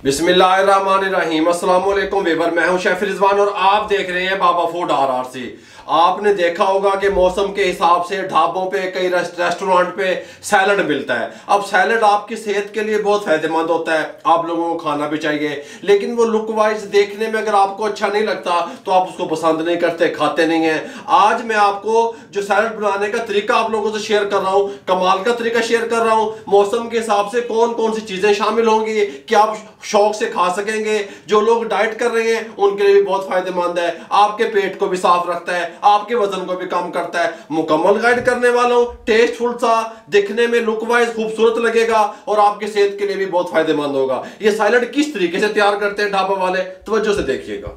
बिस्मिल्लाहिर्रहमानिर्रहीम। अस्सलाम वालेकुम वीवर, मैं हूं शेफ रिजवान और आप देख रहे हैं बाबा फूड RRC। आपने देखा होगा कि मौसम के हिसाब से ढाबों पे, कई रेस्टोरेंट पे सैलड मिलता है। अब सैलड आपकी सेहत के लिए बहुत फायदेमंद होता है, आप लोगों को खाना भी चाहिए, लेकिन वो लुक वाइज देखने में अगर आपको अच्छा नहीं लगता तो आप उसको पसंद नहीं करते, खाते नहीं हैं। आज मैं आपको जो सैलड बनाने का तरीका आप लोगों से शेयर कर रहा हूँ, कमाल का तरीका शेयर कर रहा हूँ। मौसम के हिसाब से कौन कौन सी चीजें शामिल होंगी कि आप शौक से खा सकेंगे। जो लोग डाइट कर रहे हैं उनके लिए भी बहुत फायदेमंद है, आपके पेट को भी साफ रखता है, आपके वजन को भी कम करता है। मुकम्मल गाइड करने वाला हूं, टेस्टफुल सा, दिखने में लुक वाइज खूबसूरत लगेगा और आपके सेहत के लिए भी बहुत फायदेमंद होगा। ये सैलड किस तरीके से तैयार करते हैं ढाबा वाले, तवज्जो से देखिएगा।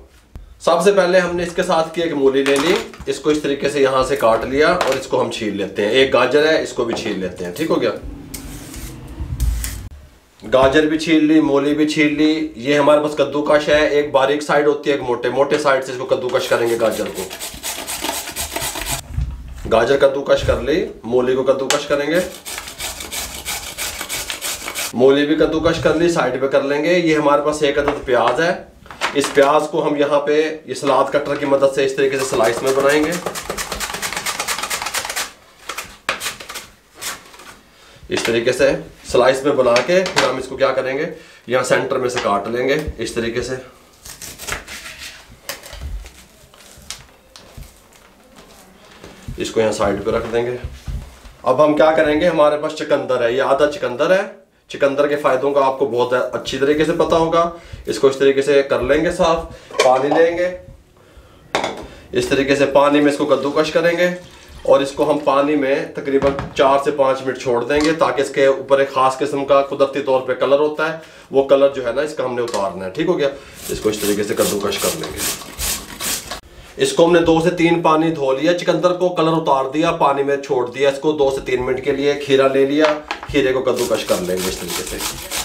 सबसे पहले हमने इसके साथ की एक मूली ले ली, इसको इस तरीके से यहां से काट लिया और इसको हम छील लेते हैं। एक गाजर है, इसको भी छील लेते हैं। ठीक हो गया, गाजर भी छील ली, मूली भी छील ली। ये हमारे पास कद्दूकश है, एक बारीक साइड होती है, एक मोटे मोटे साइड से इसको कद्दूकश करेंगे। गाजर को गाजर कद्दूकश कर ली, मूली को कद्दूकश करेंगे, मूली भी कद्दूकश कर ली, साइड पे कर लेंगे। ये हमारे पास एक अदद प्याज है, इस प्याज को हम यहाँ पे ये सलाद कटर की मदद से इस तरीके से स्लाइस में बनाएंगे। इस तरीके से स्लाइस में बना के फिर हम इसको क्या करेंगे, यहाँ सेंटर में से काट लेंगे इस तरीके से। इसको यहाँ साइड पे रख देंगे। अब हम क्या करेंगे, हमारे पास चुकंदर है, ये आधा चुकंदर है। चुकंदर के फायदों का आपको बहुत अच्छी तरीके से पता होगा। इसको इस तरीके से कर लेंगे साफ, पानी लेंगे, इस तरीके से पानी में इसको कद्दूकश करेंगे और इसको हम पानी में तकरीबन 4 से 5 मिनट छोड़ देंगे ताकि इसके ऊपर एक खास किस्म का कुदरती तौर पे कलर होता है, वो कलर जो है ना इसका हमने उतारना है। ठीक हो गया, इसको इस तरीके से कद्दूकश कर लेंगे। इसको हमने 2 से 3 पानी धो लिया, चुकंदर को कलर उतार दिया, पानी में छोड़ दिया इसको 2 से 3 मिनट के लिए। खीरा ले लिया, खीरे को कद्दूकश कर लेंगे इस तरीके से।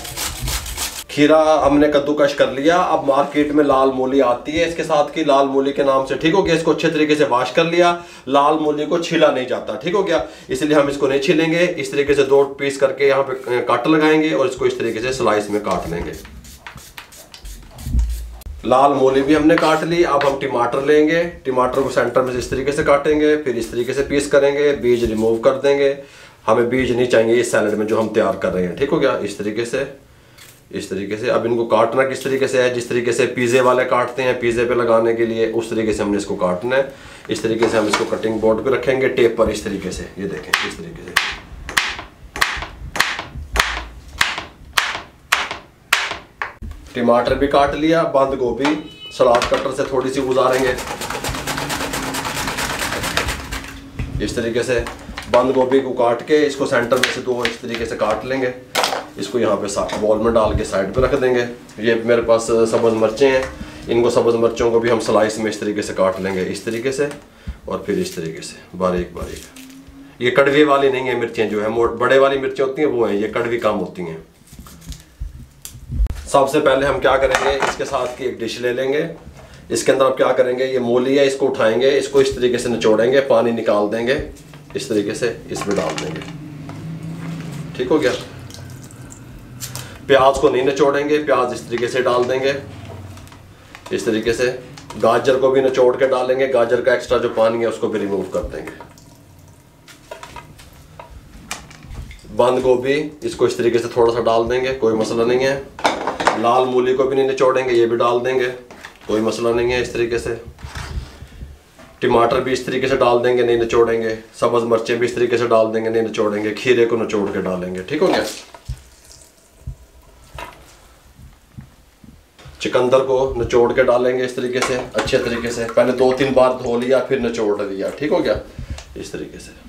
खीरा हमने कद्दूकश कर लिया। अब मार्केट में लाल मूली आती है इसके साथ की, लाल मूली के नाम से। ठीक हो गया, इसको अच्छे तरीके से वॉश कर लिया। लाल मूली को छीला नहीं जाता, ठीक हो गया, इसलिए हम इसको नहीं छीलेंगे। इस तरीके से 2 पीस करके यहाँ पे कट लगाएंगे और इसको इस तरीके से स्लाइस में काट लेंगे। लाल मूली भी हमने काट ली। अब हम टमाटर लेंगे, टमाटर को सेंटर में इस तरीके से काटेंगे, फिर इस तरीके से पीस करेंगे, बीज रिमूव कर देंगे। हमें बीज नहीं चाहिए इस सैलड में जो हम तैयार कर रहे हैं। ठीक हो गया, इस तरीके से, इस तरीके से। अब इनको काटना किस तरीके से है, जिस तरीके से पिज़्ज़े वाले काटते हैं पिज़्ज़े पे लगाने के लिए, उस तरीके से हमने इसको काटना है। इस तरीके से हम इसको कटिंग बोर्ड पे रखेंगे, टेप पर इस तरीके से। ये देखें इस तरीके से। टमाटर भी काट लिया, बंद गोभी सलाद कटर से थोड़ी सी गुजारेंगे इस तरीके से। बंद गोभी को काट के इसको सेंटर में से 2 इस तरीके से काट लेंगे। इसको यहाँ पे बॉल में डाल के साइड पे रख देंगे। ये मेरे पास सब्ज़ मिर्चें हैं, इनको सब्ज़ मिर्चों को भी हम स्लाइस में इस तरीके से काट लेंगे इस तरीके से, और फिर इस तरीके से बारीक बारीक। ये कड़वी वाली नहीं है मिर्चें, जो है बड़े वाली मिर्चें होती हैं वो हैं, ये कड़वी कम होती हैं। सबसे पहले हम क्या करेंगे, इसके साथ की एक डिश ले लेंगे। इसके अंदर आप क्या करेंगे, ये मूली है, इसको उठाएंगे, इसको इस तरीके से निचोड़ेंगे, पानी निकाल देंगे इस तरीके से, इसमें डाल देंगे। ठीक हो गया, प्याज को नहीं निचोड़ेंगे, प्याज इस तरीके से डाल देंगे इस तरीके से। गाजर को भी निचोड़ के डालेंगे, गाजर का एक्स्ट्रा जो पानी है उसको भी रिमूव कर देंगे। बंद गोभी इसको इस तरीके से थोड़ा सा डाल देंगे, कोई मसला नहीं है। लाल मूली को भी नहीं निचोड़ेंगे, ये भी डाल देंगे, कोई मसला नहीं है इस तरीके से। टमाटर भी इस तरीके से डाल देंगे, नहीं निचोड़ेंगे। सब्ज़ मिर्चें भी इस तरीके से डाल देंगे, नहीं निचोड़ेंगे। खीरे को निचोड़ के डालेंगे। ठीक हो गया, चुकंदर को निचोड़ के डालेंगे इस तरीके से अच्छे तरीके से। पहले 2-3 बार धो लिया फिर निचोड़ दिया। ठीक हो गया, इस तरीके से,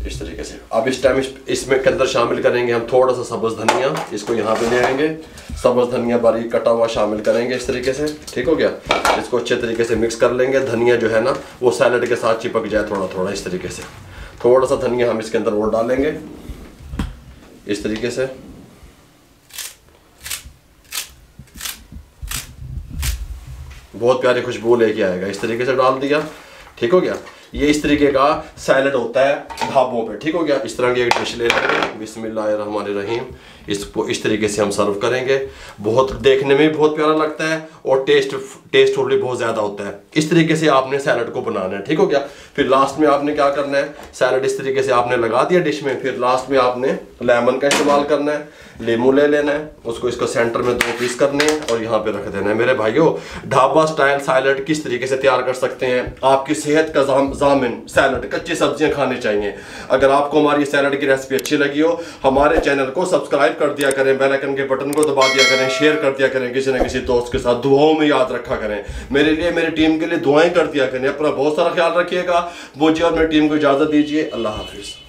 इस तरीके से। अब इस टाइम इसमें के अंदर शामिल करेंगे हम थोड़ा सा सब्ज़ धनिया, इसको यहाँ पे ले आएंगे। सब्ज़ धनिया बारीक कटा हुआ शामिल करेंगे इस तरीके से। ठीक हो गया, इसको अच्छे तरीके से मिक्स कर लेंगे। धनिया जो है ना वो सैलड के साथ चिपक जाए थोड़ा थोड़ा इस तरीके से। थोड़ा सा धनिया हम इसके अंदर और डालेंगे इस तरीके से। बहुत प्यारी खुशबू लेके आएगा, इस तरीके से डाल दिया। ठीक हो गया, ये इस तरीके का सैलड होता है ढाबों पे, ठीक हो गया। इस तरह की एक डिश ले लेंगे, बिस्मिल्लाहिर्रहमानिर्रहीम। इसको इस तरीके से हम सर्व करेंगे। बहुत देखने में भी बहुत प्यारा लगता है और टेस्टफुल भी बहुत ज़्यादा होता है। इस तरीके से आपने सैलड को बनाना है, ठीक हो गया। फिर लास्ट में आपने क्या करना है, सैलड इस तरीके से आपने लगा दिया डिश में, फिर लास्ट में आपने लेमन का इस्तेमाल करना है, लेमू ले लेना है, उसको इसको सेंटर में 2 पीस करने हैं और यहाँ पे रख देना है। मेरे भाइयों, ढाबा स्टाइल सैलड किस तरीके से तैयार कर सकते हैं, आपकी सेहत का जामिन सैलड, कच्ची सब्जियां खानी चाहिए। अगर आपको हमारी सैलड की रेसिपी अच्छी लगी हो, हमारे चैनल को सब्सक्राइब कर दिया करें, बेल आइकन के बटन को दबा दिया करें, शेयर कर दिया करें किसी न किसी दोस्त के साथ, दुआओं में याद रखा करें। मेरे लिए, मेरी टीम के लिए दुआएं कर दिया करें। अपना बहुत सारा ख्याल रखिएगा। मुझे और मेरी टीम को इजाज़त दीजिए। अल्लाह हाफिज़।